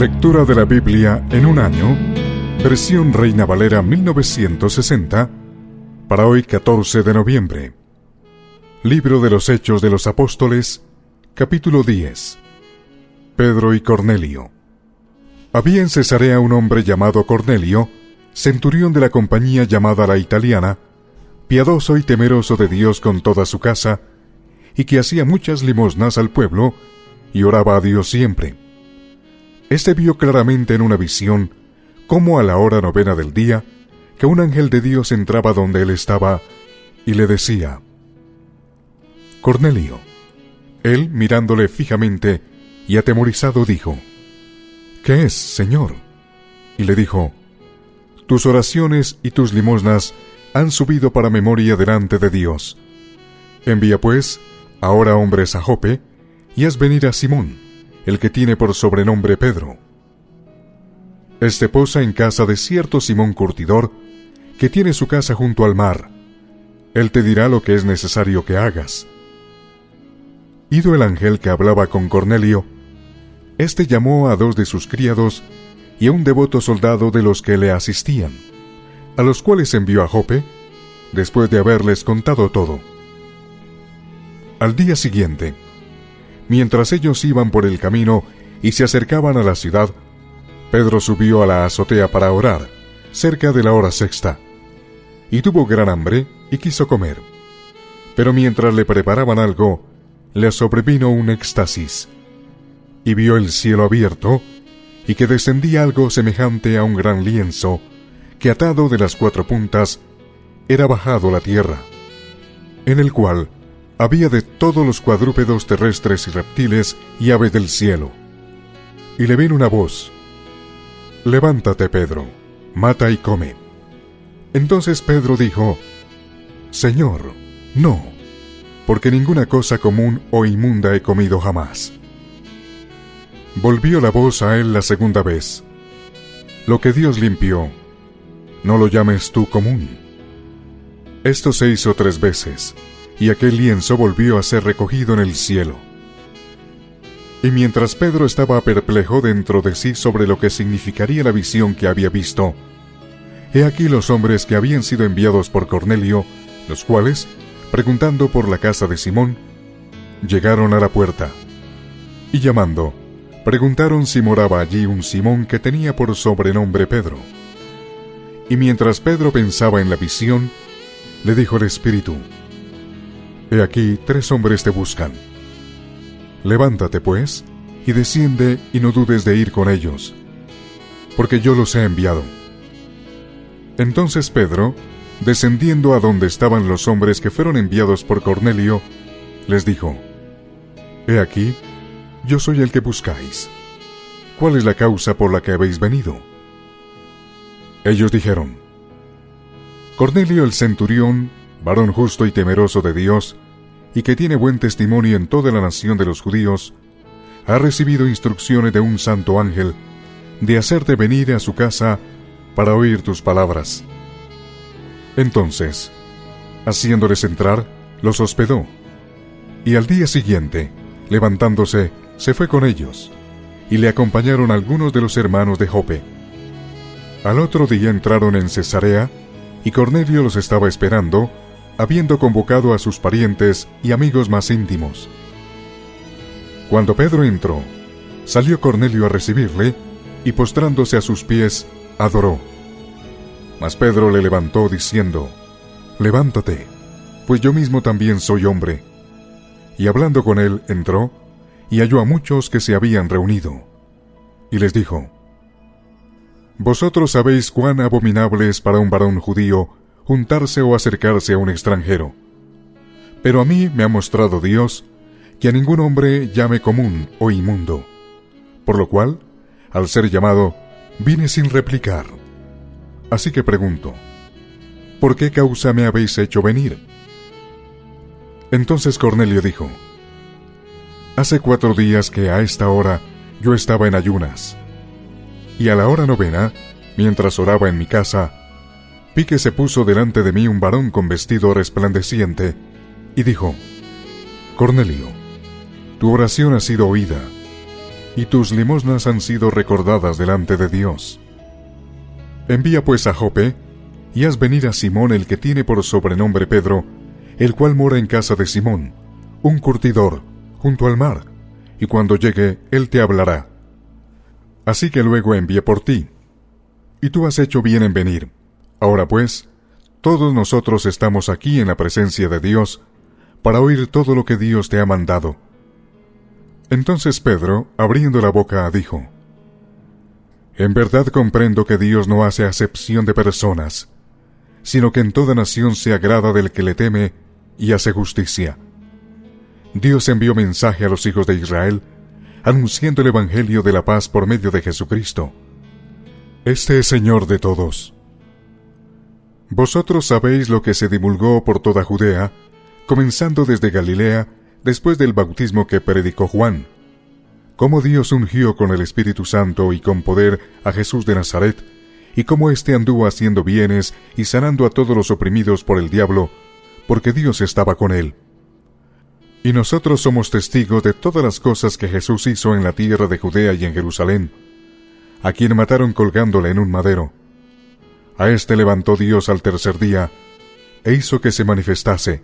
Lectura de la Biblia en un año, versión Reina Valera 1960, para hoy 14 de noviembre. Libro de los Hechos de los Apóstoles, capítulo 10. Pedro y Cornelio. Había en Cesarea un hombre llamado Cornelio, centurión de la compañía llamada la Italiana, piadoso y temeroso de Dios con toda su casa, y que hacía muchas limosnas al pueblo, y oraba a Dios siempre. Este vio claramente en una visión, como a la hora 9 del día, que un ángel de Dios entraba donde él estaba, y le decía: Cornelio. Él, mirándole fijamente y atemorizado, dijo: ¿Qué es, Señor? Y le dijo: Tus oraciones y tus limosnas han subido para memoria delante de Dios. Envía pues ahora hombres a Jope, y haz venir a Simón, el que tiene por sobrenombre Pedro. Este posa en casa de cierto Simón curtidor, que tiene su casa junto al mar. Él te dirá lo que es necesario que hagas. Ido el ángel que hablaba con Cornelio, éste llamó a 2 de sus criados y a un devoto soldado de los que le asistían, a los cuales envió a Jope, después de haberles contado todo. Al día siguiente, mientras ellos iban por el camino y se acercaban a la ciudad, Pedro subió a la azotea para orar, cerca de la hora sexta, y tuvo gran hambre y quiso comer. Pero mientras le preparaban algo, le sobrevino un éxtasis, y vio el cielo abierto, y que descendía algo semejante a un gran lienzo, que atado de las 4 puntas, era bajado a la tierra, en el cual había de todos los cuadrúpedos terrestres y reptiles y aves del cielo. Y le vino una voz: Levántate, Pedro, mata y come. Entonces Pedro dijo: Señor, no, porque ninguna cosa común o inmunda he comido jamás. Volvió la voz a él la segunda vez: Lo que Dios limpió, no lo llames tú común. Esto se hizo 3 veces, y aquel lienzo volvió a ser recogido en el cielo. Y mientras Pedro estaba perplejo dentro de sí sobre lo que significaría la visión que había visto, he aquí los hombres que habían sido enviados por Cornelio, los cuales, preguntando por la casa de Simón, llegaron a la puerta, y llamando, preguntaron si moraba allí un Simón que tenía por sobrenombre Pedro. Y mientras Pedro pensaba en la visión, le dijo el Espíritu: He aquí 3 hombres te buscan. Levántate pues, y desciende, y no dudes de ir con ellos, porque yo los he enviado. Entonces Pedro, descendiendo a donde estaban los hombres que fueron enviados por Cornelio, les dijo: He aquí, yo soy el que buscáis. ¿Cuál es la causa por la que habéis venido? Ellos dijeron: Cornelio el centurión, varón justo y temeroso de Dios, y que tiene buen testimonio en toda la nación de los judíos, ha recibido instrucciones de un santo ángel de hacerte venir a su casa para oír tus palabras. Entonces, haciéndoles entrar, los hospedó, y al día siguiente, levantándose, se fue con ellos, y le acompañaron algunos de los hermanos de Jope. Al otro día entraron en Cesarea, y Cornelio los estaba esperando, habiendo convocado a sus parientes y amigos más íntimos. Cuando Pedro entró, salió Cornelio a recibirle, y postrándose a sus pies, adoró. Mas Pedro le levantó diciendo: Levántate, pues yo mismo también soy hombre. Y hablando con él, entró, y halló a muchos que se habían reunido. Y les dijo: Vosotros sabéis cuán abominable es para un varón judío juntarse o acercarse a un extranjero. Pero a mí me ha mostrado Dios que a ningún hombre llame común o inmundo. Por lo cual, al ser llamado, vine sin replicar. Así que pregunto: ¿por qué causa me habéis hecho venir? Entonces Cornelio dijo: Hace 4 días que a esta hora yo estaba en ayunas, y a la hora 9, mientras oraba en mi casa, vi que se puso delante de mí un varón con vestido resplandeciente, y dijo: Cornelio, tu oración ha sido oída, y tus limosnas han sido recordadas delante de Dios. Envía pues a Jope, y haz venir a Simón el que tiene por sobrenombre Pedro, el cual mora en casa de Simón, un curtidor, junto al mar, y cuando llegue, él te hablará. Así que luego envié por ti, y tú has hecho bien en venir. Ahora pues, todos nosotros estamos aquí en la presencia de Dios, para oír todo lo que Dios te ha mandado. Entonces Pedro, abriendo la boca, dijo: En verdad comprendo que Dios no hace acepción de personas, sino que en toda nación se agrada del que le teme y hace justicia. Dios envió mensaje a los hijos de Israel, anunciando el evangelio de la paz por medio de Jesucristo. Este es Señor de todos. Vosotros sabéis lo que se divulgó por toda Judea, comenzando desde Galilea, después del bautismo que predicó Juan, cómo Dios ungió con el Espíritu Santo y con poder a Jesús de Nazaret, y cómo éste anduvo haciendo bienes y sanando a todos los oprimidos por el diablo, porque Dios estaba con él. Y nosotros somos testigos de todas las cosas que Jesús hizo en la tierra de Judea y en Jerusalén, a quien mataron colgándole en un madero. A éste levantó Dios al tercer día, e hizo que se manifestase,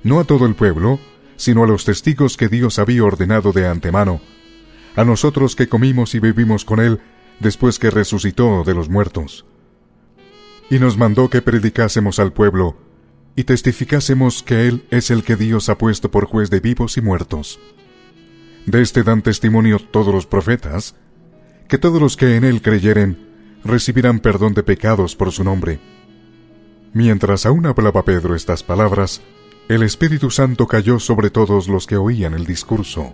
no a todo el pueblo, sino a los testigos que Dios había ordenado de antemano, a nosotros que comimos y vivimos con él después que resucitó de los muertos. Y nos mandó que predicásemos al pueblo, y testificásemos que él es el que Dios ha puesto por juez de vivos y muertos. De este dan testimonio todos los profetas, que todos los que en él creyeren recibirán perdón de pecados por su nombre. Mientras aún hablaba Pedro estas palabras, el Espíritu Santo cayó sobre todos los que oían el discurso.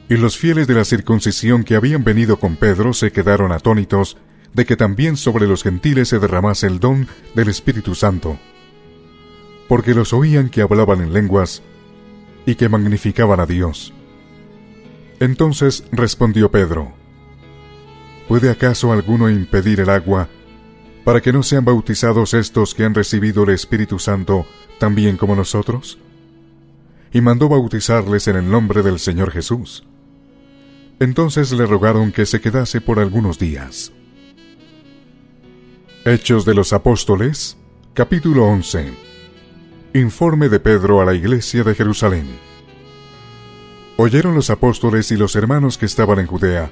Y los fieles de la circuncisión que habían venido con Pedro se quedaron atónitos de que también sobre los gentiles se derramase el don del Espíritu Santo, porque los oían que hablaban en lenguas y que magnificaban a Dios. Entonces respondió Pedro: ¿Puede acaso alguno impedir el agua para que no sean bautizados estos que han recibido el Espíritu Santo también como nosotros? Y mandó bautizarles en el nombre del Señor Jesús. Entonces le rogaron que se quedase por algunos días. Hechos de los Apóstoles, capítulo 11. Informe de Pedro a la iglesia de Jerusalén. Oyeron los apóstoles y los hermanos que estaban en Judea,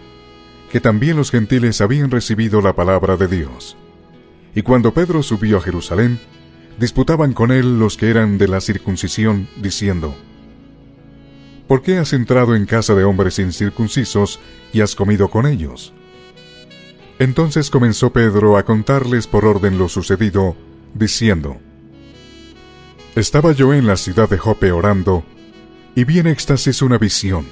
que también los gentiles habían recibido la palabra de Dios. Y cuando Pedro subió a Jerusalén, disputaban con él los que eran de la circuncisión, diciendo: ¿Por qué has entrado en casa de hombres incircuncisos y has comido con ellos? Entonces comenzó Pedro a contarles por orden lo sucedido, diciendo: Estaba yo en la ciudad de Jope orando, y vi en éxtasis una visión,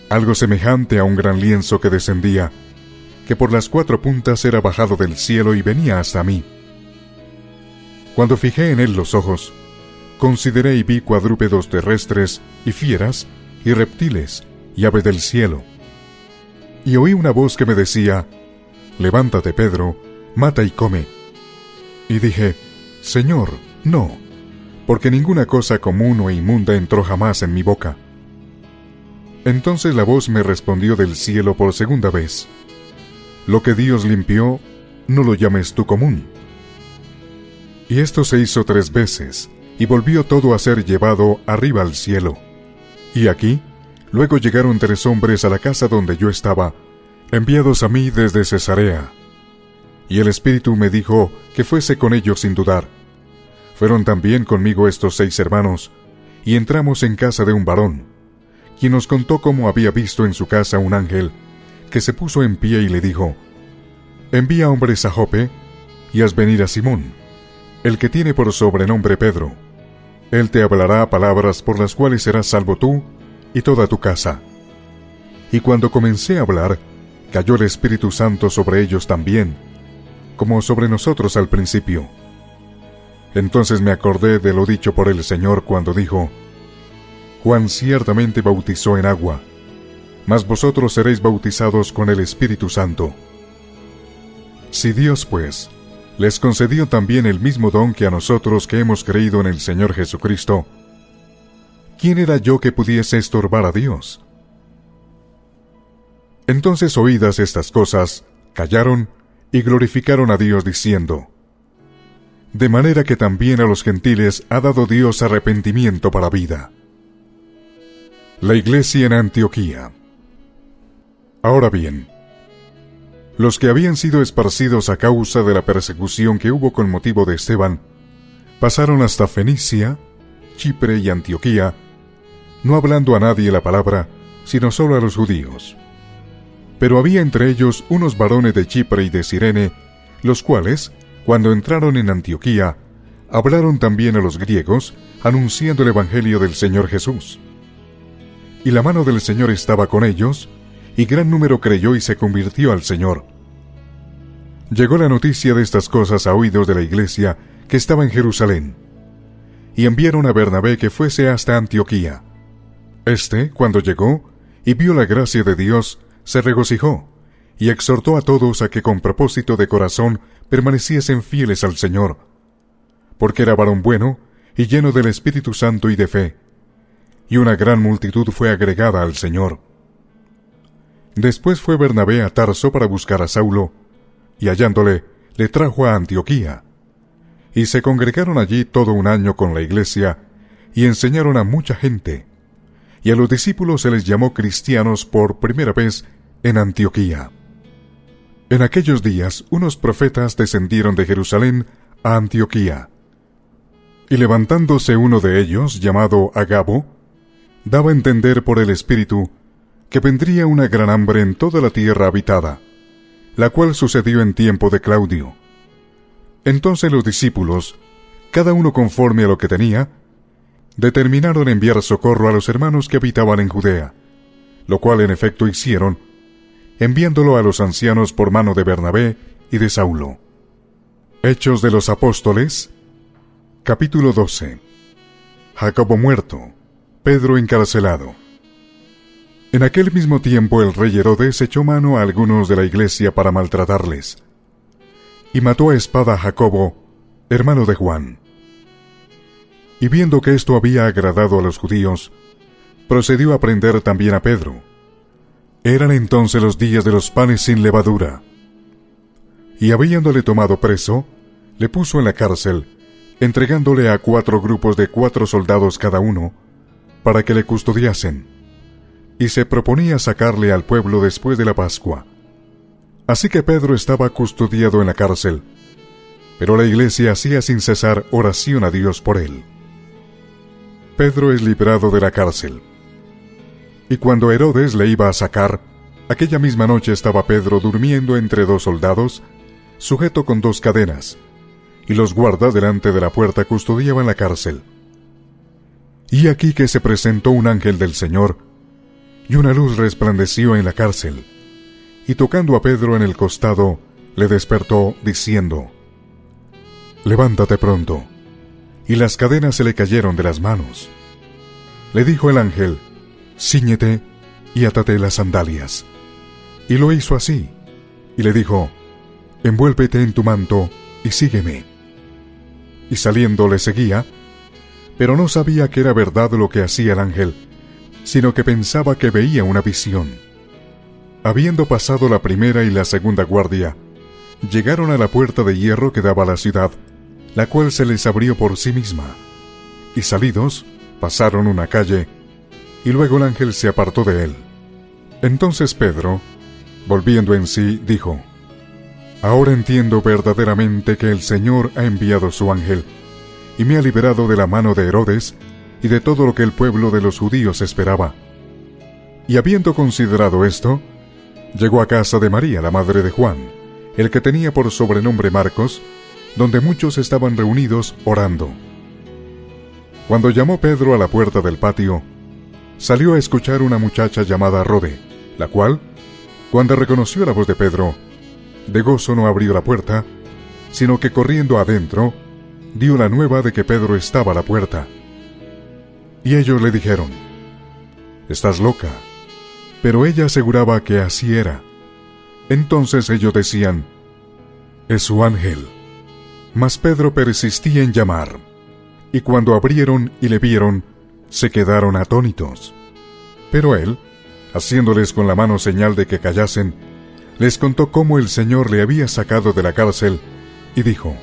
algo semejante a un gran lienzo que descendía, que por las 4 puntas era bajado del cielo y venía hasta mí. Cuando fijé en él los ojos, consideré y vi cuadrúpedos terrestres, y fieras, y reptiles, y aves del cielo. Y oí una voz que me decía: Levántate, Pedro, mata y come. Y dije: Señor, no, porque ninguna cosa común o inmunda entró jamás en mi boca. Entonces la voz me respondió del cielo por segunda vez: Lo que Dios limpió, no lo llames tú común. Y esto se hizo 3 veces, y volvió todo a ser llevado arriba al cielo. Y aquí, luego llegaron 3 hombres a la casa donde yo estaba, enviados a mí desde Cesarea. Y el Espíritu me dijo que fuese con ellos sin dudar. Fueron también conmigo estos 6 hermanos, y entramos en casa de un varón, quien nos contó cómo había visto en su casa un ángel, que se puso en pie y le dijo: Envía hombres a Jope, y haz venir a Simón, el que tiene por sobrenombre Pedro. Él te hablará palabras por las cuales serás salvo tú y toda tu casa. Y cuando comencé a hablar, cayó el Espíritu Santo sobre ellos también, como sobre nosotros al principio. Entonces me acordé de lo dicho por el Señor cuando dijo: Juan ciertamente bautizó en agua, mas vosotros seréis bautizados con el Espíritu Santo. Si Dios, pues, les concedió también el mismo don que a nosotros que hemos creído en el Señor Jesucristo, ¿quién era yo que pudiese estorbar a Dios? Entonces, oídas estas cosas, callaron y glorificaron a Dios diciendo: de manera que también a los gentiles ha dado Dios arrepentimiento para vida. La iglesia en Antioquía. Ahora bien, los que habían sido esparcidos a causa de la persecución que hubo con motivo de Esteban, pasaron hasta Fenicia, Chipre y Antioquía, no hablando a nadie la palabra, sino solo a los judíos. Pero había entre ellos unos varones de Chipre y de Cirene, los cuales, cuando entraron en Antioquía, hablaron también a los griegos, anunciando el Evangelio del Señor Jesús. Y la mano del Señor estaba con ellos, y gran número creyó y se convirtió al Señor. Llegó la noticia de estas cosas a oídos de la iglesia que estaba en Jerusalén, y enviaron a Bernabé que fuese hasta Antioquía. Este, cuando llegó y vio la gracia de Dios, se regocijó, y exhortó a todos a que con propósito de corazón permaneciesen fieles al Señor, porque era varón bueno y lleno del Espíritu Santo y de fe, y una gran multitud fue agregada al Señor. Después fue Bernabé a Tarso para buscar a Saulo, y hallándole, le trajo a Antioquía. Y se congregaron allí todo un año con la iglesia, y enseñaron a mucha gente. Y a los discípulos se les llamó cristianos por primera vez en Antioquía. En aquellos días unos profetas descendieron de Jerusalén a Antioquía. Y levantándose uno de ellos, llamado Agabo, daba a entender por el Espíritu que vendría una gran hambre en toda la tierra habitada, la cual sucedió en tiempo de Claudio. Entonces los discípulos, cada uno conforme a lo que tenía, determinaron enviar socorro a los hermanos que habitaban en Judea, lo cual en efecto hicieron, enviándolo a los ancianos por mano de Bernabé y de Saulo. Hechos de los Apóstoles, capítulo 12. Jacobo muerto, Pedro encarcelado. En aquel mismo tiempo el rey Herodes echó mano a algunos de la iglesia para maltratarles, y mató a espada a Jacobo, hermano de Juan. Y viendo que esto había agradado a los judíos, procedió a prender también a Pedro. Eran entonces los días de los panes sin levadura. Y habiéndole tomado preso, le puso en la cárcel, entregándole a 4 grupos de 4 soldados cada uno, para que le custodiasen. Y se proponía sacarle al pueblo después de la Pascua. Así que Pedro estaba custodiado en la cárcel, pero la iglesia hacía sin cesar oración a Dios por él. Pedro es librado de la cárcel. Y cuando Herodes le iba a sacar, aquella misma noche estaba Pedro durmiendo entre 2 soldados, sujeto con 2 cadenas, y los guardas delante de la puerta custodiaban la cárcel. Y aquí que se presentó un ángel del Señor, y una luz resplandeció en la cárcel, y tocando a Pedro en el costado, le despertó, diciendo: levántate pronto. Y las cadenas se le cayeron de las manos. Le dijo el ángel: cíñete y átate las sandalias. Y lo hizo así, y le dijo: envuélvete en tu manto y sígueme. Y saliendo le seguía, pero no sabía que era verdad lo que hacía el ángel, sino que pensaba que veía una visión. Habiendo pasado la primera y la segunda guardia, llegaron a la puerta de hierro que daba a la ciudad, la cual se les abrió por sí misma. Y salidos, pasaron una calle, y luego el ángel se apartó de él. Entonces Pedro, volviendo en sí, dijo: ahora entiendo verdaderamente que el Señor ha enviado su ángel, y me ha liberado de la mano de Herodes, y de todo lo que el pueblo de los judíos esperaba. Y habiendo considerado esto, llegó a casa de María, la madre de Juan, el que tenía por sobrenombre Marcos, donde muchos estaban reunidos orando. Cuando llamó Pedro a la puerta del patio, salió a escuchar una muchacha llamada Rode, la cual, cuando reconoció la voz de Pedro, de gozo no abrió la puerta, sino que corriendo adentro, dio la nueva de que Pedro estaba a la puerta. Y ellos le dijeron: estás loca. Pero ella aseguraba que así era. Entonces ellos decían: es su ángel. Mas Pedro persistía en llamar, y cuando abrieron y le vieron, se quedaron atónitos. Pero él, haciéndoles con la mano señal de que callasen, les contó cómo el Señor le había sacado de la cárcel, y dijo: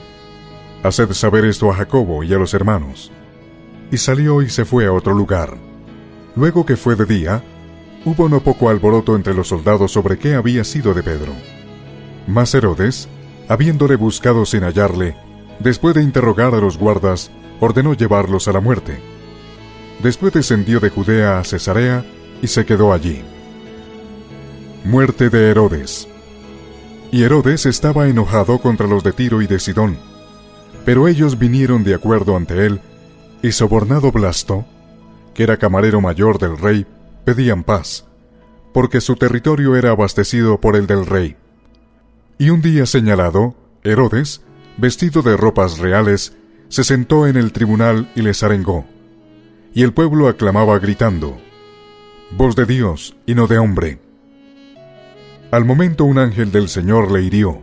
«Haced saber esto a Jacobo y a los hermanos». Y salió y se fue a otro lugar. Luego que fue de día, hubo no poco alboroto entre los soldados sobre qué había sido de Pedro. Mas Herodes, habiéndole buscado sin hallarle, después de interrogar a los guardas, ordenó llevarlos a la muerte. Después descendió de Judea a Cesarea y se quedó allí. Muerte de Herodes. Y Herodes estaba enojado contra los de Tiro y de Sidón, pero ellos vinieron de acuerdo ante él, y sobornado Blasto, que era camarero mayor del rey, pedían paz, porque su territorio era abastecido por el del rey. Y un día señalado, Herodes, vestido de ropas reales, se sentó en el tribunal y les arengó. Y el pueblo aclamaba gritando: «Voz de Dios y no de hombre». Al momento un ángel del Señor le hirió,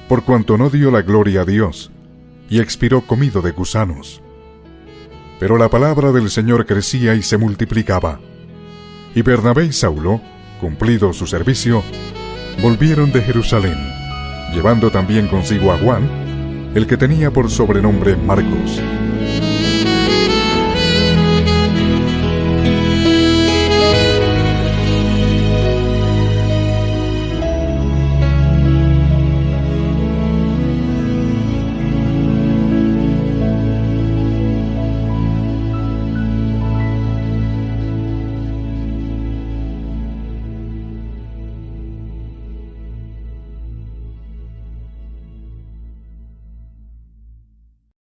por cuanto no dio la gloria a Dios, y expiró comido de gusanos. Pero la palabra del Señor crecía y se multiplicaba. Y Bernabé y Saulo, cumplido su servicio, volvieron de Jerusalén, llevando también consigo a Juan, el que tenía por sobrenombre Marcos.